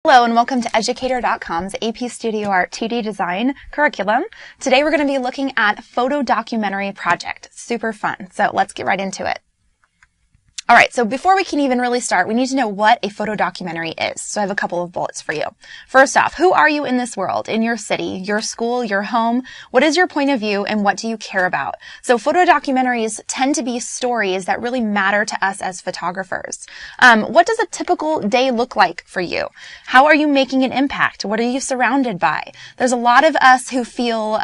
Hello and welcome to Educator.com's AP Studio Art 2D Design curriculum. Today we're going to be looking at photo documentary project. Super fun. So let's get right into it. All right, so before we can even really start, we need to know what a photo documentary is. So I have a couple of bullets for you. First off, who are you in this world, in your city, your school, your home? What is your point of view and what do you care about? So photo documentaries tend to be stories that really matter to us as photographers. What does a typical day look like for you? How are you making an impact? What are you surrounded by? There's a lot of us who feel,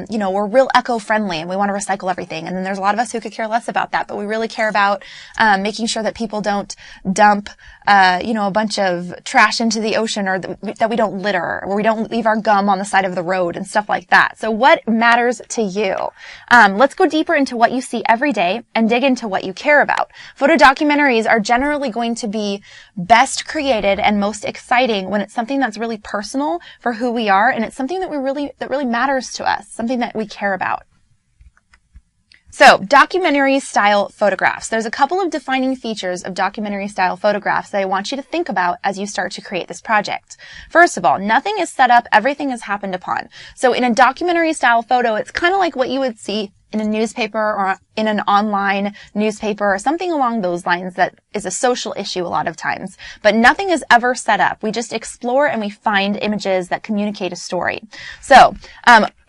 we're real eco-friendly and we want to recycle everything. And then there's a lot of us who could care less about that, but we really care about making sure that people don't dump, a bunch of trash into the ocean, or that we don't litter, or we don't leave our gum on the side of the road and stuff like that. So what matters to you? Let's go deeper into what you see every day and dig into what you care about. Photo documentaries are generally going to be best created and most exciting when it's something that's really personal for who we are, and it's something that really matters to us, something that we care about. So, documentary style photographs. There's a couple of defining features of documentary style photographs that I want you to think about as you start to create this project. First of all, nothing is set up, everything is happened upon. So in a documentary style photo, it's kind of like what you would see in a newspaper or in an online newspaper or something along those lines that is a social issue a lot of times. But nothing is ever set up. We just explore and we find images that communicate a story. So,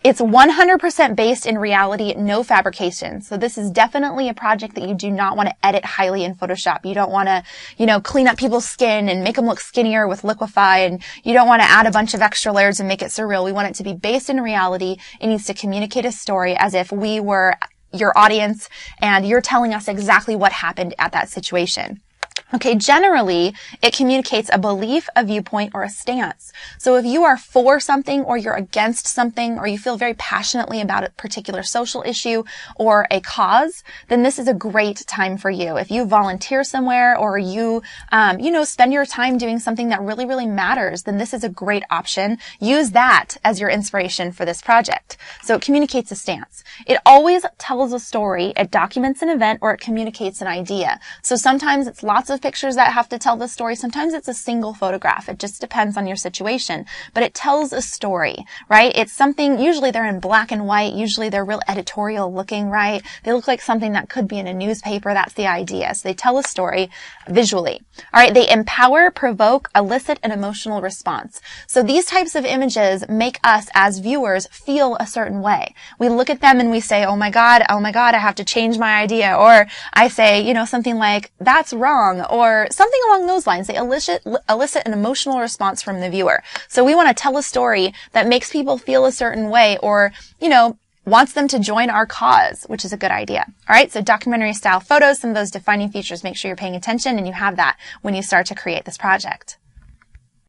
it's 100% based in reality, no fabrication. So this is definitely a project that you do not want to edit highly in Photoshop. You don't want to, clean up people's skin and make them look skinnier with Liquify, and you don't want to add a bunch of extra layers and make it surreal. We want it to be based in reality. It needs to communicate a story as if we were your audience and you're telling us exactly what happened at that situation. Okay, generally, it communicates a belief, a viewpoint, or a stance. So if you are for something or you're against something or you feel very passionately about a particular social issue or a cause, then this is a great time for you. If you volunteer somewhere or you, spend your time doing something that really, really matters, then this is a great option. Use that as your inspiration for this project. So it communicates a stance. It always tells a story, it documents an event, or it communicates an idea. So sometimes it's lots of pictures that have to tell the story. Sometimes it's a single photograph. It just depends on your situation, but it tells a story, right? It's something, usually they're in black and white. Usually they're real editorial looking, right? They look like something that could be in a newspaper. That's the idea. So they tell a story visually. All right. They empower, provoke, elicit an emotional response. So these types of images make us as viewers feel a certain way. We look at them and we say, oh my God, I have to change my idea. Or I say, something like, that's wrong, or something along those lines. They elicit an emotional response from the viewer. So we want to tell a story that makes people feel a certain way, or, wants them to join our cause, which is a good idea. All right. So documentary style photos, some of those defining features, make sure you're paying attention and you have that when you start to create this project.